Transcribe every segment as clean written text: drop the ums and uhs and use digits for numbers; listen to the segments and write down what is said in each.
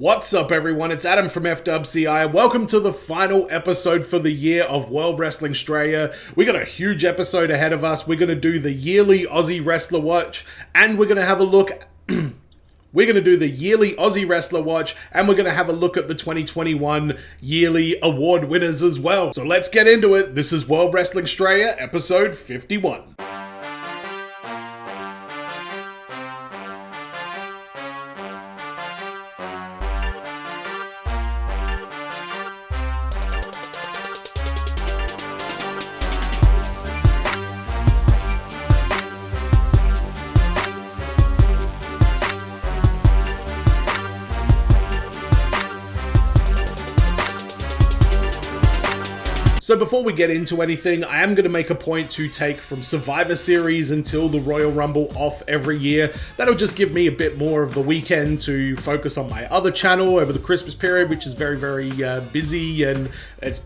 What's up, everyone? It's Adam from FWCI. Welcome to the final episode for the year of World Wrestling Straya. We got a huge episode ahead of us. We're going to do the yearly Aussie Wrestler Watch, and we're going to have a look... We're going to do the yearly Aussie Wrestler Watch, and we're going to have a look at the 2021 yearly award winners as well. So let's get into it. This is World Wrestling Straya, episode 51. So before we get into anything, I am going to make a point to take from Survivor Series until the Royal Rumble off every year. That'll just give me a bit more of the weekend to focus on my other channel over the Christmas period, which is very busy, and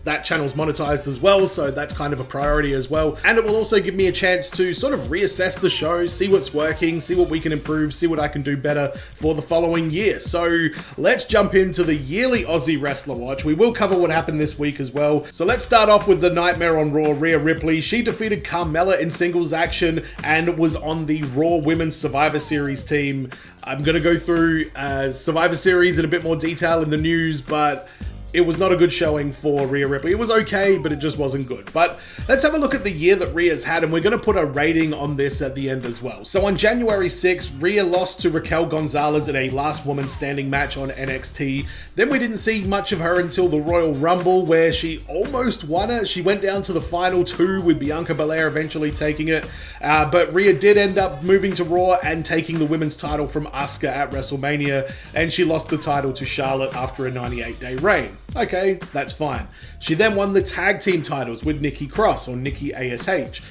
that channel's monetized as well, so that's kind of a priority as well. And it will also give me a chance to sort of reassess the show, see what's working, see what we can improve, see what I can do better for the following year. So let's jump into the yearly Aussie Wrestler Watch. We will cover what happened this week as well. So let's start off with the Nightmare on Raw, Rhea Ripley. She defeated Carmella in singles action and was on the Raw Women's Survivor Series team. I'm going to go through Survivor Series in a bit more detail in the news, but it was not a good showing for Rhea Ripley. It was okay, but it just wasn't good. But let's have a look at the year that Rhea's had, and we're going to put a rating on this at the end as well. So on January 6th, Rhea lost to Raquel Gonzalez in a last woman standing match on NXT. Then we didn't see much of her until the Royal Rumble, where she almost won it. She went down to the final two with Bianca Belair eventually taking it. But Rhea did end up moving to Raw and taking the women's title from Asuka at WrestleMania, and she lost the title to Charlotte after a 98-day reign. Okay, that's fine. She then won the tag team titles with Nikki Cross, or Nikki ASH.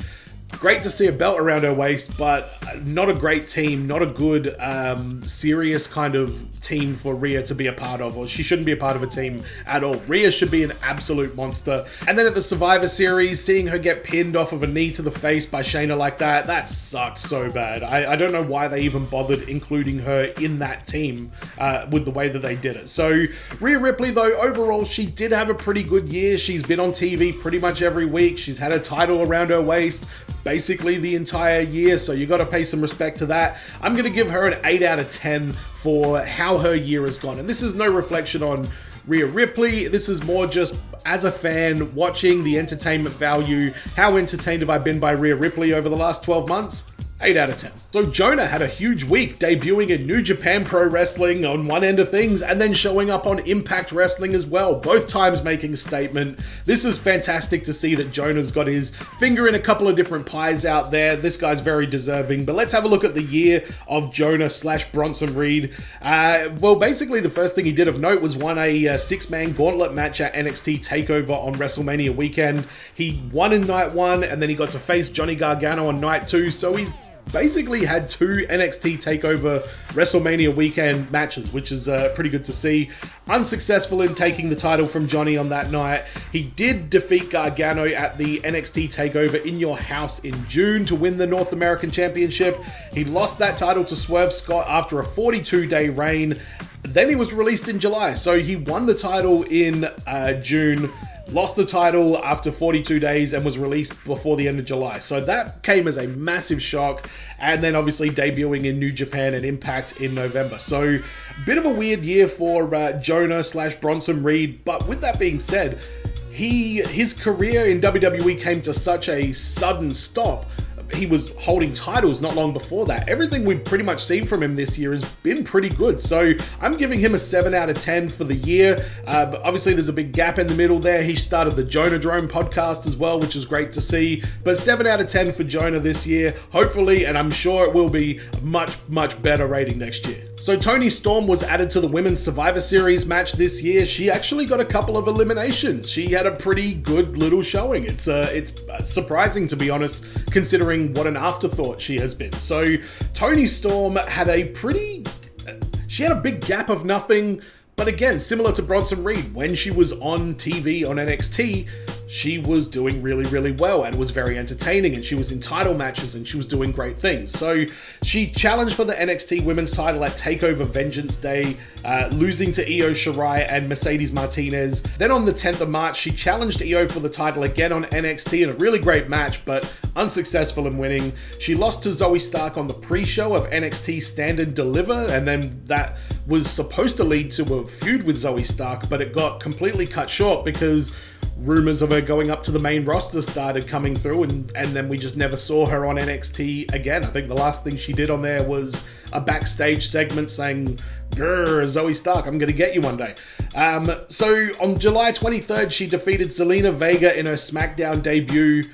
Great to see a belt around her waist, but not a great team, not a good, serious kind of team for Rhea to be a part of, or she shouldn't be a part of a team at all. Rhea should be an absolute monster. And then at the Survivor Series, seeing her get pinned off of a knee to the face by Shayna like that sucked so bad. I don't know why they even bothered including her in that team with the way that they did it. So Rhea Ripley, though, overall, she did have a pretty good year. She's been on TV pretty much every week. She's had a title around her waist basically the entire year, so you got to pay some respect to that. I'm going to give her an 8 out of 10 for how her year has gone. And this is no reflection on Rhea Ripley. This is more just as a fan watching the entertainment value. How entertained have I been by Rhea Ripley over the last 12 months? 8 out of 10. So Jonah had a huge week, debuting in New Japan Pro Wrestling on one end of things and then showing up on Impact Wrestling as well, both times making a statement. This is fantastic to see that Jonah's got his finger in a couple of different pies out there. This guy's very deserving, but let's have a look at the year of Jonah / Bronson Reed. Well, basically the first thing he did of note was won a six-man gauntlet match at NXT TakeOver on WrestleMania weekend. He won in night one, and then he got to face Johnny Gargano on night two, so he's basically had two NXT TakeOver WrestleMania weekend matches, which is pretty good to see. Unsuccessful in taking the title from Johnny on that night. He did defeat Gargano at the NXT TakeOver in Your House in June to win the North American Championship. He lost that title to Swerve Scott after a 42-day reign. Then he was released in July, so he won the title in June, lost the title after 42 days and was released before the end of July. So that came as a massive shock. And then obviously debuting in New Japan and Impact in November. So bit of a weird year for Jonah / Bronson Reed. But with that being said, his career in WWE came to such a sudden stop. He was holding titles not long before that. Everything we've pretty much seen from him this year has been pretty good. So I'm giving him a 7 out of 10 for the year. But obviously there's a big gap in the middle there. He started the Jonah Drone podcast as well, which is great to see. But 7 out of 10 for Jonah this year. Hopefully, and I'm sure it will be a much better rating next year. So Toni Storm was added to the Women's Survivor Series match this year. She actually got a couple of eliminations. She had a pretty good little showing. It's surprising, to be honest, considering what an afterthought she has been. So Toni Storm had a big gap of nothing, but again, similar to Bronson Reed, when she was on TV on NXT, she was doing really, really well and was very entertaining, and she was in title matches and she was doing great things. So she challenged for the NXT Women's title at TakeOver Vengeance Day, losing to Io Shirai and Mercedes Martinez. Then on the 10th of March, she challenged Io for the title again on NXT in a really great match, but unsuccessful in winning. She lost to Zoe Stark on the pre-show of NXT Stand and Deliver, and then that was supposed to lead to a feud with Zoe Stark, but it got completely cut short because rumors of her going up to the main roster started coming through, and then we just never saw her on NXT again. I think the last thing she did on there was a backstage segment saying, "Grr, Zoe Stark, I'm gonna get you one day." So on July 23rd, she defeated Zelina Vega in her SmackDown debut.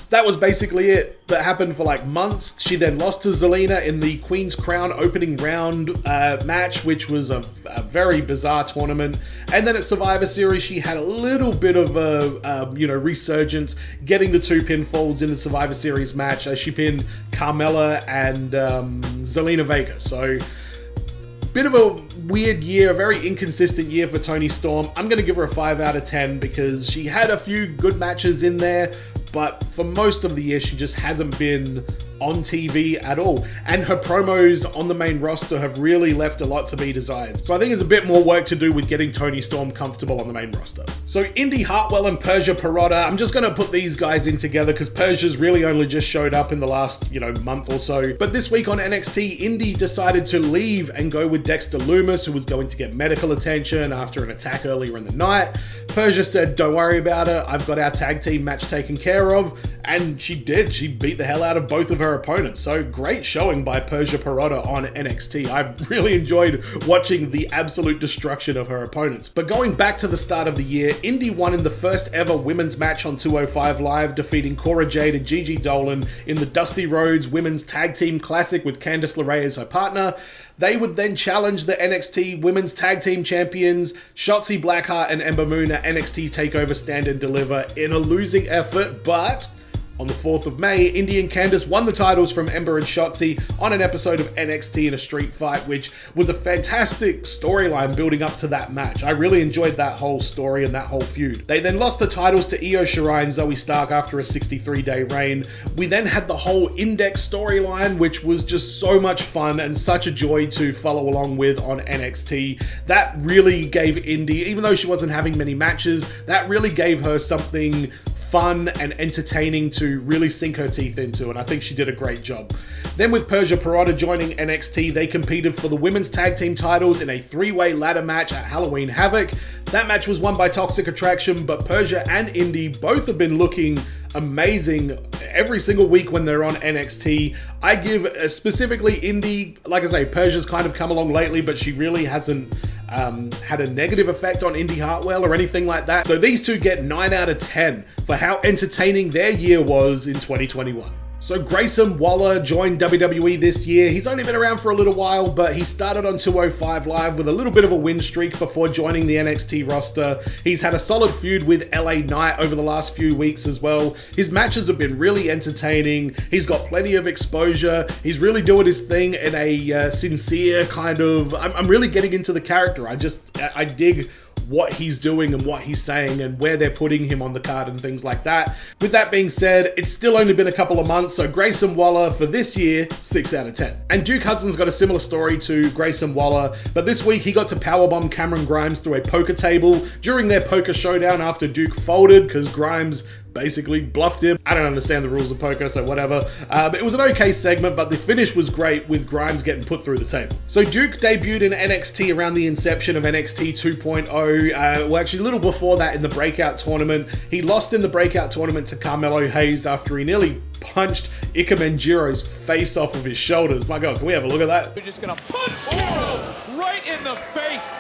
That was basically it. That happened for like months. She then lost to Zelina in the Queen's Crown opening round match, which was a very bizarre tournament. And then at Survivor Series, she had a little bit of a resurgence, getting the 2 pinfalls in the Survivor Series match as she pinned Carmella and Zelina Vega. So bit of a weird year, a very inconsistent year for Toni Storm. I'm going to give her a 5 out of 10 because she had a few good matches in there, but for most of the year, she just hasn't been on TV at all. And her promos on the main roster have really left a lot to be desired. So I think there's a bit more work to do with getting Toni Storm comfortable on the main roster. So Indi Hartwell and Persia Pirotta, I'm just going to put these guys in together because Persia's really only just showed up in the last, month or so. But this week on NXT, Indi decided to leave and go with Dexter Lumis, who was going to get medical attention after an attack earlier in the night. Persia said, "Don't worry about it. I've got our tag team match taken care of." And she did. She beat the hell out of both of her opponents. So great showing by Persia Pirotta on NXT. I really enjoyed watching the absolute destruction of her opponents. But going back to the start of the year, Indi won in the first ever women's match on 205 Live, defeating Cora Jade and Gigi Dolan in the Dusty Rhodes Women's Tag Team Classic with Candice LeRae as her partner. They would then challenge the NXT Women's Tag Team Champions, Shotzi Blackheart and Ember Moon at NXT TakeOver Stand and Deliver in a losing effort, but on the 4th of May, Indi and Candice won the titles from Ember and Shotzi on an episode of NXT in a Street Fight, which was a fantastic storyline building up to that match. I really enjoyed that whole story and that whole feud. They then lost the titles to Io Shirai and Zoe Stark after a 63-day reign. We then had the whole Index storyline, which was just so much fun and such a joy to follow along with on NXT. That really gave Indi, even though she wasn't having many matches, that really gave her something fun and entertaining to really sink her teeth into, and I think she did a great job. Then with Persia Pirotta joining NXT, they competed for the women's tag team titles in a 3-way ladder match at Halloween Havoc. That match was won by Toxic Attraction, but Persia and Indi both have been looking amazing every single week when they're on NXT. I give specifically Indi, like I say, Persia's kind of come along lately, but she really hasn't had a negative effect on Indi Hartwell or anything like that. So these two get 9 out of 10 for how entertaining their year was in 2021. So Grayson Waller joined WWE this year. He's only been around for a little while, but he started on 205 Live with a little bit of a win streak before joining the NXT roster. He's had a solid feud with LA Knight over the last few weeks as well. His matches have been really entertaining. He's got plenty of exposure. He's really doing his thing in a sincere kind of... I'm really getting into the character. I dig what he's doing and what he's saying and where they're putting him on the card and things like that. With that being said, it's still only been a couple of months, so Grayson Waller for this year, 6 out of 10. And Duke Hudson's got a similar story to Grayson Waller, but this week he got to powerbomb Cameron Grimes through a poker table during their poker showdown after Duke folded because Grimes basically bluffed him. I don't understand the rules of poker, so whatever. It was an okay segment, but the finish was great with Grimes getting put through the table. So Duke debuted in NXT around the inception of NXT 2.0. Well, actually a little before that in the Breakout Tournament. He lost in the Breakout Tournament to Carmelo Hayes after he nearly punched Ika Manjiro's face off of his shoulders. My God, can we have a look at that? We're just gonna punch Jiro right in the face.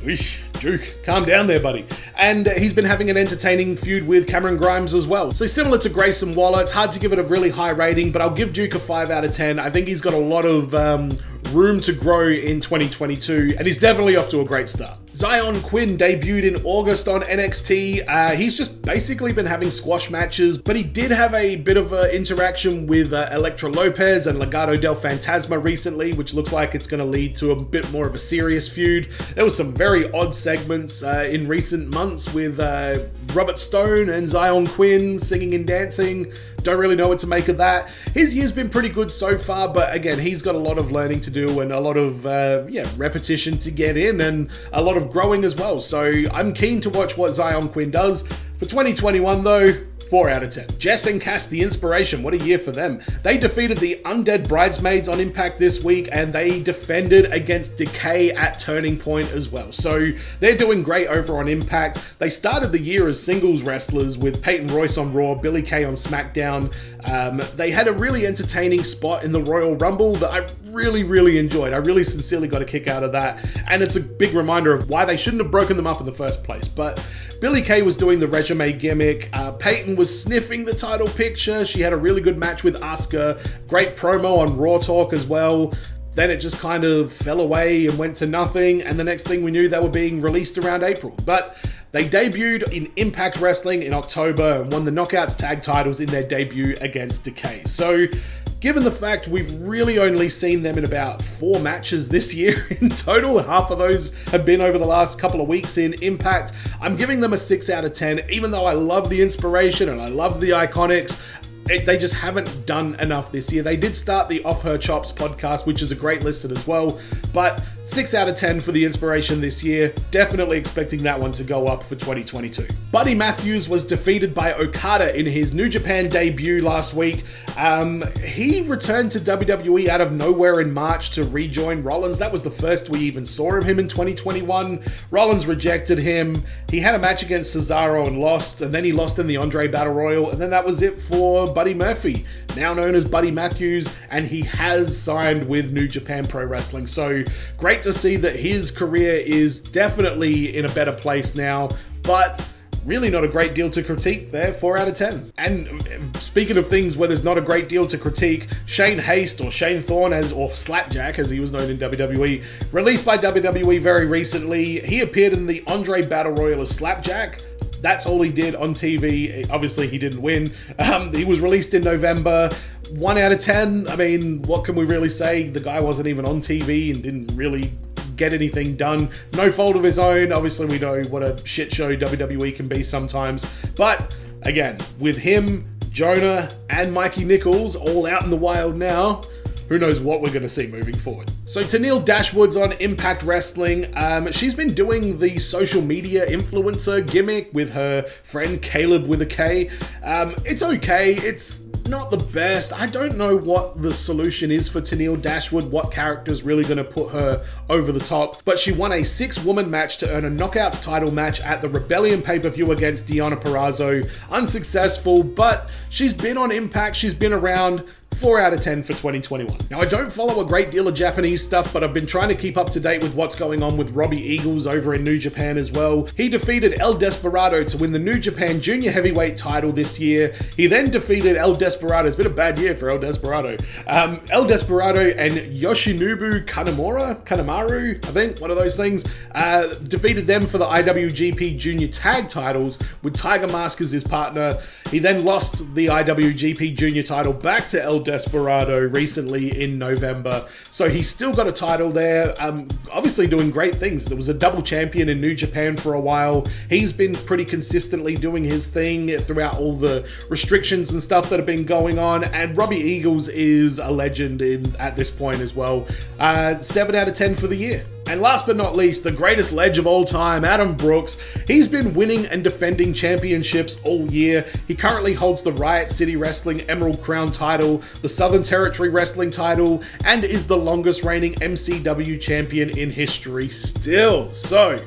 Eesh, Duke, calm down there, buddy. And he's been having an entertaining feud with Cameron Grimes as well. So similar to Grayson Waller, it's hard to give it a really high rating, but I'll give Duke a 5 out of 10. I think he's got a lot of room to grow in 2022, and he's definitely off to a great start. Xyon Quinn debuted in August on NXT. He's just basically been having squash matches, but he did have a bit of an interaction with Elektra Lopez and Legado del Fantasma recently, which looks like it's going to lead to a bit more of a serious feud. There was some very odd segments in recent months with Robert Stone and Xyon Quinn singing and dancing. Don't really know what to make of that. His year's been pretty good so far, but again, he's got a lot of learning to do and a lot of repetition to get in and a lot of growing as well. So I'm keen to watch what Xyon Quinn does. For 2021 though, 4 out of 10. Jess and Cass, the Inspiration, what a year for them. They defeated the Undead Bridesmaids on Impact this week, and they defended against Decay at Turning Point as well. So they're doing great over on Impact. They started the year as singles wrestlers with Peyton Royce on Raw, Billie Kay on SmackDown. They had a really entertaining spot in the Royal Rumble that I really enjoyed. I really sincerely got a kick out of that, and it's a big reminder of why they shouldn't have broken them up in the first place. But Billie Kay was doing the resume gimmick. Peyton was sniffing the title picture. She had a really good match with Asuka. Great promo on Raw Talk as well. Then it just kind of fell away and went to nothing, and the next thing we knew, they were being released around April. But they debuted in Impact Wrestling in October and won the Knockouts tag titles in their debut against Decay. So given the fact we've really only seen them in about 4 matches this year in total, half of those have been over the last couple of weeks in Impact, I'm giving them a 6 out of 10, even though I love the Inspiration and I loved the Iconics. They just haven't done enough this year. They did start the Off Her Chops podcast, which is a great listen as well, but 6 out of 10 for the Inspiration this year. Definitely expecting that one to go up for 2022. Buddy Matthews was defeated by Okada in his New Japan debut last week. He returned to WWE out of nowhere in March to rejoin Rollins. That was the first we even saw of him in 2021. Rollins rejected him. He had a match against Cesaro and lost, and then he lost in the Andre Battle Royal, and then that was it for Buddy Murphy, now known as Buddy Matthews, and he has signed with New Japan Pro Wrestling. So great to see that his career is definitely in a better place now, but really not a great deal to critique there, 4 out of 10. And speaking of things where there's not a great deal to critique, Shane Haste, or Shane Thorne, or Slapjack as he was known in WWE, released by WWE very recently. He appeared in the Andre Battle Royal as Slapjack. That's all he did on TV. Obviously, he didn't win. He was released in November. 1 out of 10. I mean, what can we really say? The guy wasn't even on TV and didn't really get anything done. No fault of his own. Obviously, we know what a shit show WWE can be sometimes. But again, with him, Jonah, and Mikey Nichols all out in the wild now, who knows what we're going to see moving forward. So Tenille Dashwood's on Impact Wrestling. She's been doing the social media influencer gimmick with her friend Caleb with a K. It's okay. It's not the best. I don't know what the solution is for Tenille Dashwood, what character's really going to put her over the top, but she won a 6-woman match to earn a Knockouts title match at the Rebellion pay-per-view against Deonna Purrazzo. Unsuccessful, but she's been on Impact, she's been around. 4 out of 10 for 2021. Now, I don't follow a great deal of Japanese stuff, but I've been trying to keep up to date with what's going on with Robbie Eagles over in New Japan as well. He defeated El Desperado to win the New Japan Junior Heavyweight title this year. He then defeated El Desperado. It's been a bad year for El Desperado. El Desperado and Yoshinobu Kanemaru, I think, one of those things, defeated them for the IWGP Junior Tag titles with Tiger Mask as his partner. He then lost the IWGP Junior title back to El Desperado recently in November. So he's still got a title there, obviously doing great things. There was a double champion in New Japan for a while. He's been pretty consistently doing his thing throughout all the restrictions and stuff that have been going on. And Robbie Eagles is a legend at this point as well. 7 out of 10 for the year. And last but not least, the greatest ledge of all time, Adam Brooks. He's been winning and defending championships all year. He currently holds the Riot City Wrestling Emerald Crown title, the Southern Territory Wrestling title, and is the longest reigning MCW champion in history still. So,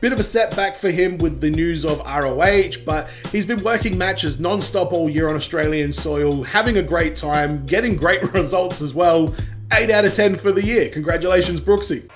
bit of a setback for him with the news of ROH, but he's been working matches non-stop all year on Australian soil, having a great time, getting great results as well. 8 out of 10 for the year. Congratulations, Brooksy.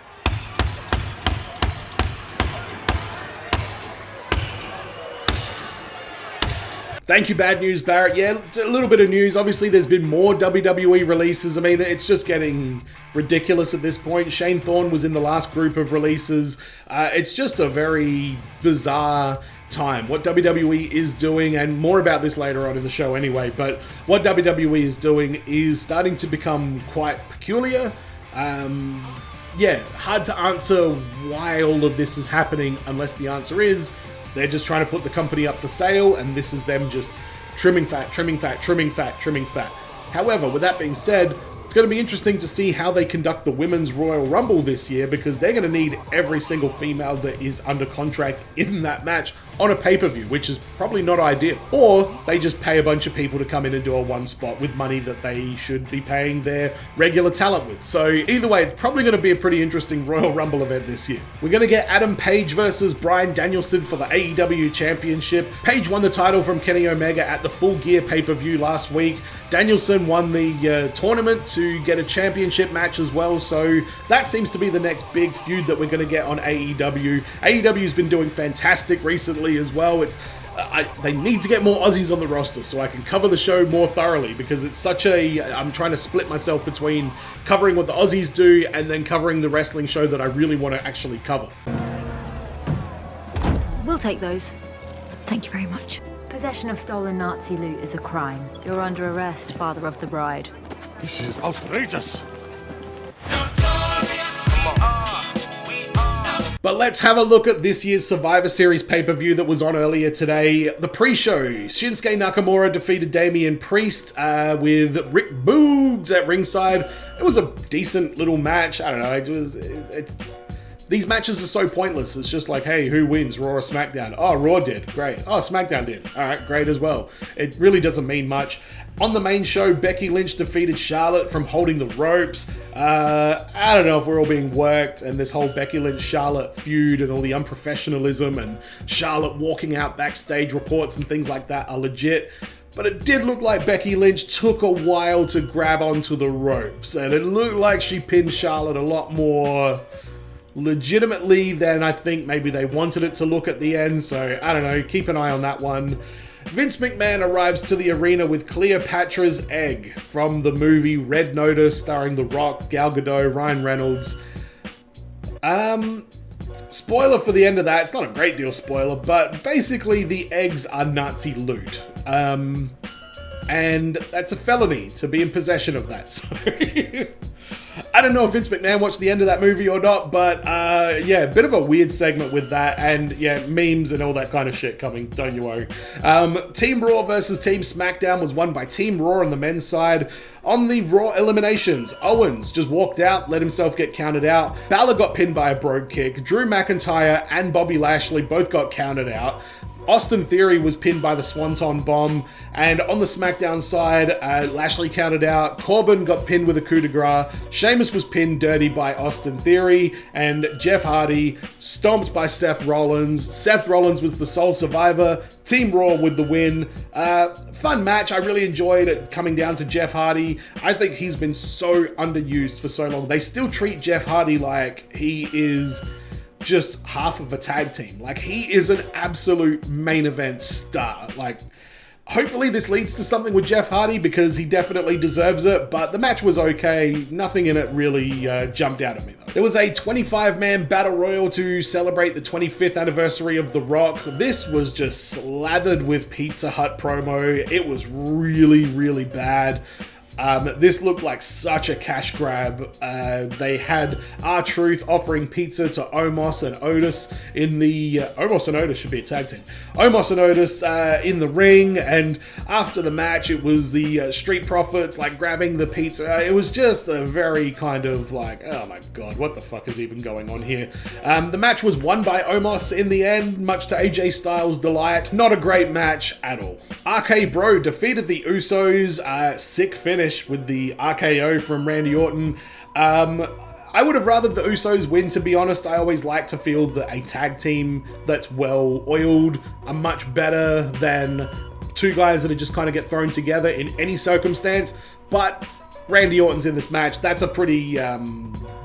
Thank you, Bad News Barrett. Yeah, a little bit of news. Obviously, there's been more WWE releases. I mean, it's just getting ridiculous at this point. Shane Thorne was in the last group of releases. It's just a very bizarre time. What WWE is doing, and more about this later on in the show anyway, but what WWE is doing is starting to become quite peculiar. Hard to answer why all of this is happening unless the answer is They're just trying to put the company up for sale, and this is them just trimming fat, trimming fat, trimming fat, trimming fat. However, with that being said, it's going to be interesting to see how they conduct the Women's Royal Rumble this year, because they're going to need every single female that is under contract in that match on a pay-per-view, which is probably not ideal. Or they just pay a bunch of people to come in and do a one spot with money that they should be paying their regular talent with. So either way, it's probably going to be a pretty interesting Royal Rumble event this year. We're going to get Adam Page versus Bryan Danielson for the AEW Championship. Page won the title from Kenny Omega at the Full Gear pay-per-view last week. Danielson won the tournament to get a championship match as well, so that seems to be the next big feud that we're going to get on AEW. AEW's been doing fantastic recently as well. They need to get more Aussies on the roster so I can cover the show more thoroughly, because it's such I'm trying to split myself between covering what the Aussies do and then covering the wrestling show that I really want to actually cover. We'll take those. Thank you very much. Possession of stolen Nazi loot is a crime. You're under arrest, father of the bride. This is outrageous. But let's have a look at this year's Survivor Series pay-per-view that was on earlier today. The pre-show, Shinsuke Nakamura defeated Damian Priest with Rick Boogs at ringside. It was a decent little match. I don't know, these matches are so pointless. It's just like, hey, who wins, Raw or SmackDown? Oh, Raw did. Great. Oh, SmackDown did. All right, great as well. It really doesn't mean much. On the main show, Becky Lynch defeated Charlotte from holding the ropes. I don't know if we're all being worked, and this whole Becky Lynch-Charlotte feud and all the unprofessionalism and Charlotte walking out backstage reports and things like that are legit. But it did look like Becky Lynch took a while to grab onto the ropes, and it looked like she pinned Charlotte a lot more legitimately than I think maybe they wanted it to look at the end, so I don't know, keep an eye on that one. Vince McMahon arrives to the arena with Cleopatra's Egg from the movie Red Notice, starring The Rock, Gal Gadot, Ryan Reynolds. Spoiler for the end of that, it's not a great deal spoiler, but basically the eggs are Nazi loot. And that's a felony to be in possession of that, so I don't know if Vince McMahon watched the end of that movie or not, but yeah, a bit of a weird segment with that, and yeah, memes and all that kind of shit coming, don't you worry. Team Raw versus Team SmackDown was won by Team Raw on the men's side. On the Raw eliminations, Owens just walked out, let himself get counted out. Balor got pinned by a brogue kick. Drew McIntyre and Bobby Lashley both got counted out. Austin Theory was pinned by the Swanton Bomb, and on the SmackDown side, Lashley counted out, Corbin got pinned with a coup de grace, Sheamus was pinned dirty by Austin Theory, and Jeff Hardy stomped by Seth Rollins. Seth Rollins was the sole survivor, Team Raw with the win. Fun match, I really enjoyed it coming down to Jeff Hardy. I think he's been so underused for so long. They still treat Jeff Hardy like he is just half of a tag team. Like, he is an absolute main event star. Like, hopefully this leads to something with Jeff Hardy, because he definitely deserves it, but the match was okay. Nothing in it really jumped out at me, though. There was a 25-man battle royal to celebrate the 25th anniversary of The Rock. This was just slathered with Pizza Hut promo. It was really, really bad. This looked like such a cash grab. They had R-Truth offering pizza to Omos and Otis in the... Omos and Otis should be a tag team. Omos and Otis in the ring, and after the match, it was the Street Profits like grabbing the pizza. It was just a very kind of like, oh my god, what the fuck is even going on here? The match was won by Omos in the end, much to AJ Styles' delight. Not a great match at all. RK Bro defeated the Usos. Sick finish with the RKO from Randy Orton. I would have rather the Usos win, to be honest. I always like to feel that a tag team that's well oiled are much better than two guys that just kind of get thrown together in any circumstance. But Randy Orton's in this match. That's a pretty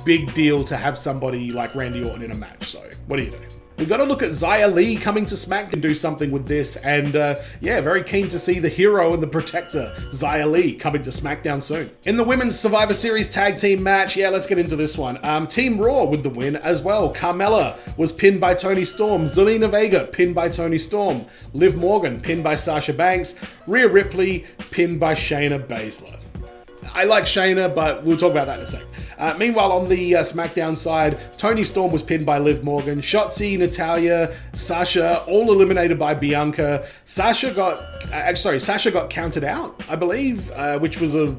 big deal to have somebody like Randy Orton in a match. So what do you do? We've got to look at Xia Li coming to SmackDown and do something with this, and yeah, very keen to see the hero and the protector, Xia Li, coming to SmackDown soon. In the Women's Survivor Series Tag Team match, yeah, let's get into this one. Team Raw with the win as well. Carmella was pinned by Toni Storm, Zelina Vega pinned by Toni Storm, Liv Morgan pinned by Sasha Banks, Rhea Ripley pinned by Shayna Baszler. I like Shayna, but we'll talk about that in a sec. Meanwhile, on the SmackDown side, Toni Storm was pinned by Liv Morgan. Shotzi, Natalya, Sasha, all eliminated by Bianca. Sasha got counted out, I believe, which was a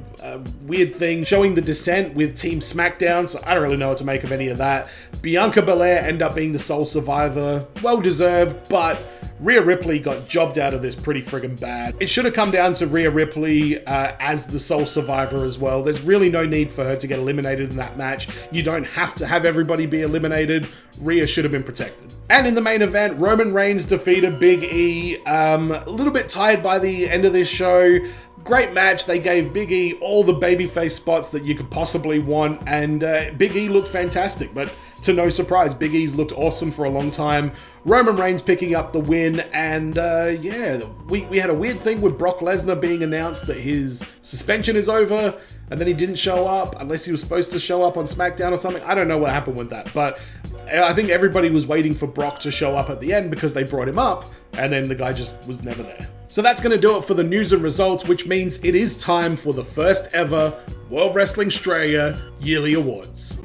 weird thing, showing the descent with Team SmackDown, so I don't really know what to make of any of that. Bianca Belair ended up being the sole survivor. Well deserved, but Rhea Ripley got jobbed out of this pretty friggin' bad. It should have come down to Rhea Ripley as the sole survivor as well. There's really no need for her to get eliminated in that match. You don't have to have everybody be eliminated. Rhea should have been protected. And in the main event, Roman Reigns defeated Big E. A little bit tired by the end of this show. Great match. They gave Big E all the babyface spots that you could possibly want, and Big E looked fantastic, but to no surprise, Big E's looked awesome for a long time. Roman Reigns picking up the win, and we had a weird thing with Brock Lesnar being announced that his suspension is over, and then he didn't show up, unless he was supposed to show up on SmackDown or something. I don't know what happened with that, but I think everybody was waiting for Brock to show up at the end because they brought him up, and then the guy just was never there. So that's going to do it for the news and results, which means it is time for the first ever World Wrestling Straya Yearly Awards.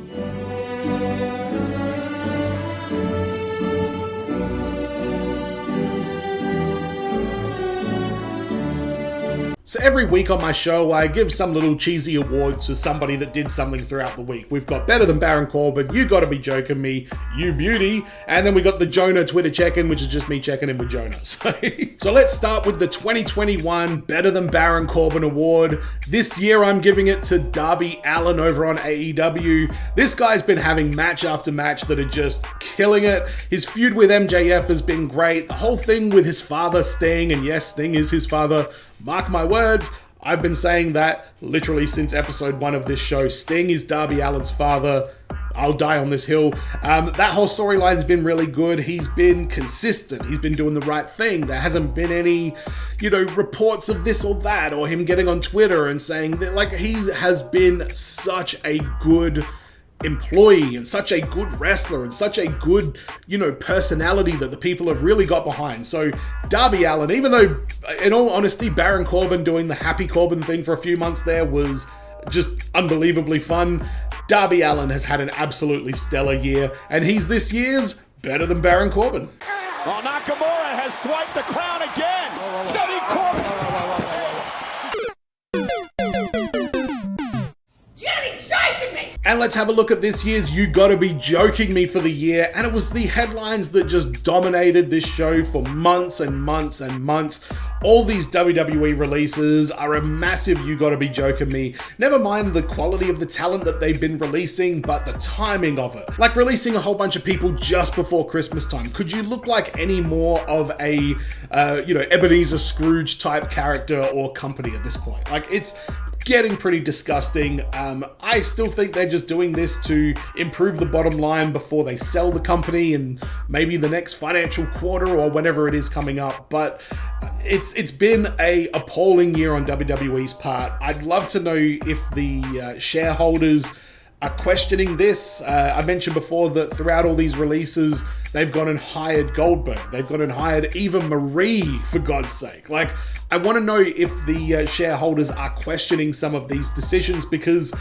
So every week on my show, I give some little cheesy award to somebody that did something throughout the week. We've got Better Than Baron Corbin, You Gotta Be Joking Me, You Beauty, and then we got the Jonah Twitter check-in, which is just me checking in with Jonah. So let's start with the 2021 Better Than Baron Corbin Award. This year I'm giving it to Darby Allin over on AEW. This guy's been having match after match that are just killing it. His feud with MJF has been great. The whole thing with his father, Sting, and yes, Sting is his father. Mark my words, I've been saying that literally since episode 1 of this show. Sting is Darby Allin's father. I'll die on this hill. That whole storyline's been really good. He's been consistent. He's been doing the right thing. There hasn't been any, reports of this or that, or him getting on Twitter and saying that, he has been such a good employee and such a good wrestler and such a good, personality that the people have really got behind. So Darby Allin, even though, in all honesty, Baron Corbin doing the Happy Corbin thing for a few months there was just unbelievably fun, Darby Allin has had an absolutely stellar year, and he's this year's Better Than Baron Corbin. Well, Nakamura has swiped the crown again. Setting Corbin. And let's have a look at this year's You Gotta Be Joking Me for the year. And it was the headlines that just dominated this show for months and months and months. All these WWE releases are a massive You Gotta Be Joking Me. Never mind the quality of the talent that they've been releasing, but the timing of it. Like releasing a whole bunch of people just before Christmas time. Could you look like any more of a, Ebenezer Scrooge type character or company at this point? It's getting pretty disgusting. I still think they're just doing this to improve the bottom line before they sell the company and maybe the next financial quarter or whenever it is coming up. But it's been a appalling year on WWE's part. I'd love to know if the shareholders are questioning this. I mentioned before that throughout all these releases, they've gone and hired Goldberg. They've gone and hired Eva Marie, for God's sake. I want to know if the shareholders are questioning some of these decisions, because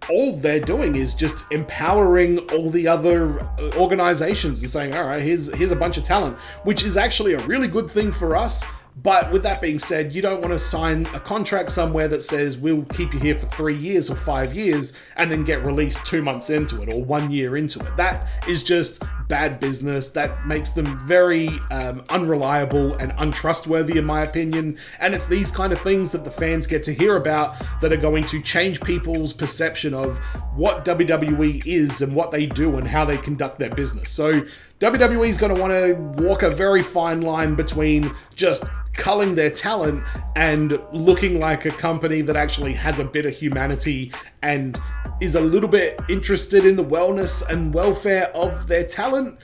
all they're doing is just empowering all the other organizations and saying, all right, here's a bunch of talent, which is actually a really good thing for us. But with that being said, you don't want to sign a contract somewhere that says we'll keep you here for 3 years or 5 years and then get released 2 months into it or 1 year into it. That is just bad business. That makes them very unreliable and untrustworthy, in my opinion. And it's these kind of things that the fans get to hear about that are going to change people's perception of what WWE is and what they do and how they conduct their business. So WWE is going to want to walk a very fine line between just culling their talent and looking like a company that actually has a bit of humanity and is a little bit interested in the wellness and welfare of their talent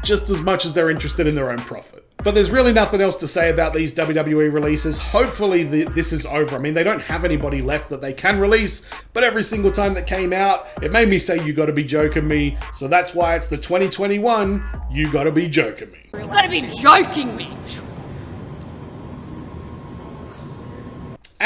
just as much as they're interested in their own profit. But there's really nothing else to say about these WWE releases. Hopefully this is over. I mean, they don't have anybody left that they can release, but every single time that came out, it made me say, you gotta be joking me. So that's why it's the 2021 You Gotta Be Joking Me. You gotta be joking me.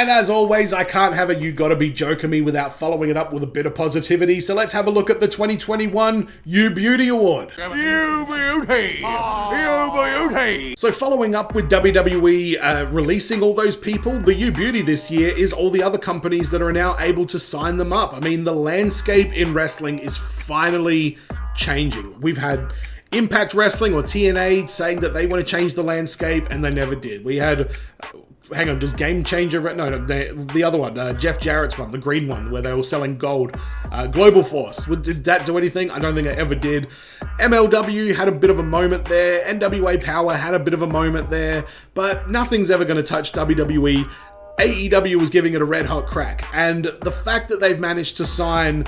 And as always, I can't have a You Gotta Be Joking Me without following it up with a bit of positivity, so let's have a look at the 2021 You Beauty Award. You beauty! You beauty! So following up with WWE releasing all those people, the You Beauty this year is all the other companies that are now able to sign them up. I mean, the landscape in wrestling is finally changing. We've had Impact Wrestling or TNA saying that they want to change the landscape, and they never did. We had... hang on, does Game Changer... No, the other one, Jeff Jarrett's one, the green one, where they were selling gold. Global Force, did that do anything? I don't think it ever did. MLW had a bit of a moment there. NWA Power had a bit of a moment there. But nothing's ever going to touch WWE. AEW was giving it a red-hot crack. And the fact that they've managed to sign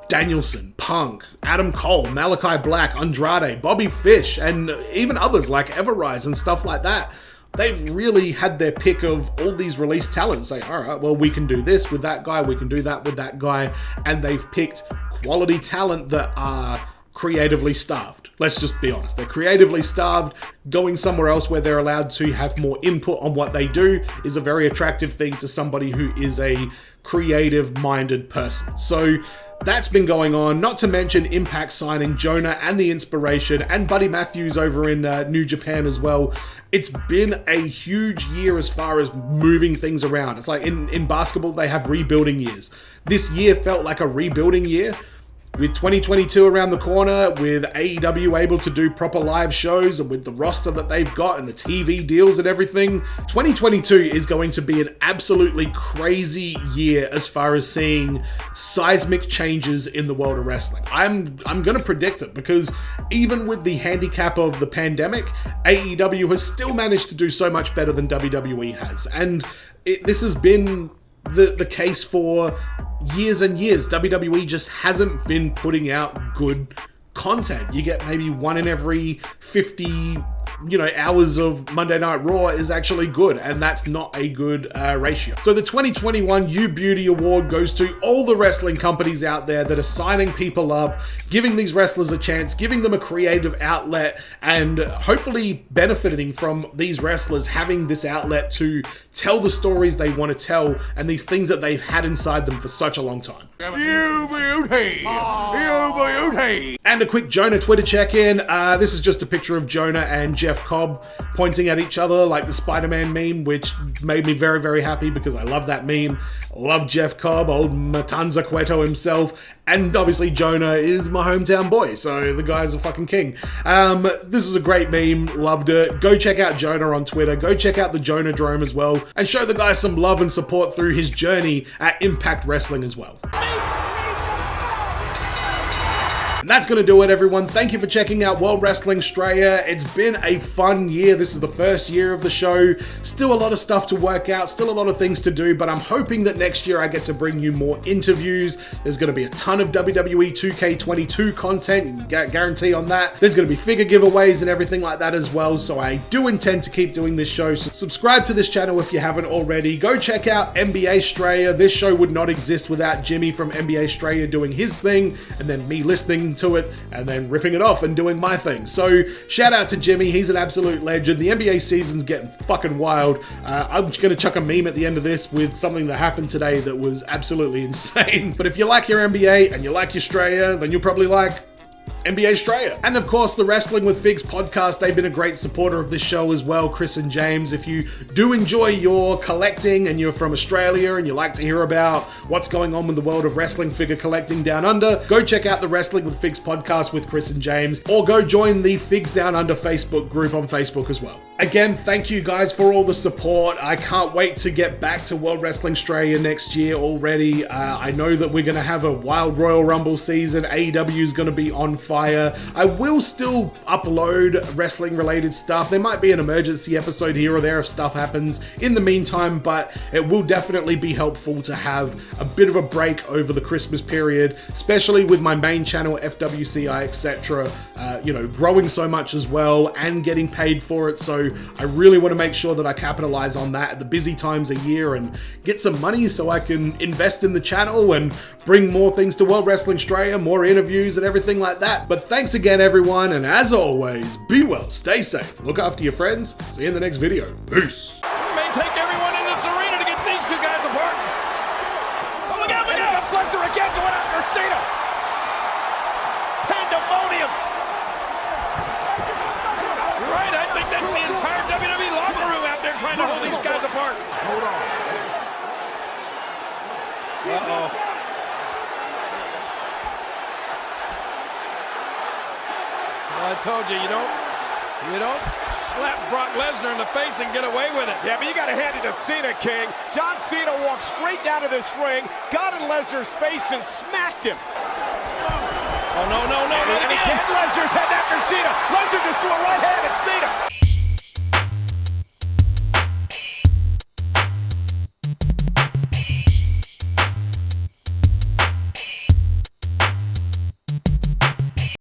Danielson, Punk, Adam Cole, Malachi Black, Andrade, Bobby Fish, and even others like Everrise and stuff like that, they've really had their pick of all these released talents. Say, all right, well, we can do this with that guy, we can do that with that guy, and they've picked quality talent that are creatively starved. Let's just be honest. They're creatively starved. Going somewhere else where they're allowed to have more input on what they do is a very attractive thing to somebody who is a creative-minded person. So that's been going on, not to mention Impact signing Jonah and the Inspiration and Buddy Matthews over in New Japan as well. It's been a huge year as far as moving things around. It's like in basketball, they have rebuilding years. This year felt like a rebuilding year. With 2022 around the corner, with AEW able to do proper live shows, and with the roster that they've got and the TV deals and everything, 2022 is going to be an absolutely crazy year as far as seeing seismic changes in the world of wrestling. I'm going to predict it, because even with the handicap of the pandemic, AEW has still managed to do so much better than WWE has. And this has been the case for years and years. WWE just hasn't been putting out good content. You get maybe one in every 50 hours of Monday Night Raw is actually good, and that's not a good ratio. So the 2021 You Beauty Award goes to all the wrestling companies out there that are signing people up, giving these wrestlers a chance, giving them a creative outlet, and hopefully benefiting from these wrestlers having this outlet to tell the stories they want to tell and these things that they've had inside them for such a long time. You beauty! You beauty! And a quick Jonah Twitter check-in. This is just a picture of Jonah and Jeff Cobb pointing at each other like the Spider-Man meme, which made me very, very happy because I love that meme. Love Jeff Cobb, old Matanza Cueto himself, and obviously Jonah is my hometown boy, so the guy's a fucking king. This is a great meme, loved it. Go check out Jonah on Twitter, go check out the Jonah Drome as well, and show the guy some love and support through his journey at Impact Wrestling as well. And that's going to do it, everyone. Thank you for checking out World Wrestling Straya. It's been a fun year. This is the first year of the show. Still a lot of stuff to work out, still a lot of things to do, but I'm hoping that next year I get to bring you more interviews. There's going to be a ton of WWE 2K22 content, guarantee on that. There's going to be figure giveaways and everything like that as well, so I do intend to keep doing this show. So subscribe to this channel if you haven't already. Go check out NBA Straya. This show would not exist without Jimmy from NBA Straya doing his thing, and then me listening to it and then ripping it off and doing my thing. So shout out to Jimmy, he's an absolute legend. The NBA season's getting fucking wild. I'm just gonna chuck a meme at the end of this with something that happened today that was absolutely insane. But if you like your NBA and you like your Straya, then you'll probably like NBA Straya. And of course, the Wrestling with Figs podcast, they've been a great supporter of this show as well, Chris and James. If you do enjoy your collecting and you're from Australia and you like to hear about what's going on with the world of wrestling figure collecting down under, go check out the Wrestling with Figs podcast with Chris and James, or go join the Figs Down Under Facebook group on Facebook as well. Again, thank you guys for all the support. I can't wait to get back to World Wrestling Straya next year already. I know that we're going to have a wild Royal Rumble season. AEW is going to be on fire. I will still upload wrestling related stuff. There might be an emergency episode here or there if stuff happens in the meantime, but it will definitely be helpful to have a bit of a break over the Christmas period, especially with my main channel, FWCI, etc. Growing so much as well and getting paid for it. So I really want to make sure that I capitalize on that at the busy times of year and get some money so I can invest in the channel and bring more things to World Wrestling Straya, more interviews and everything like that. But thanks again, everyone, and as always, be well, stay safe, look after your friends, see you in the next video. Peace. We may take everyone in this arena to get these two guys a Cena! Pandemonium! You're right, I think that's the entire WWE locker room out there trying to hold these guys apart. Hold on. Uh-oh. Well, I told you, you don't slap Brock Lesnar in the face and get away with it. Yeah, but you got to hand it to Cena, King. John Cena walked straight down to this ring, got in Lesnar's face and smacked him. Oh, no, not And again. again, Lesnar's heading after Cena. Lesnar just threw a right hand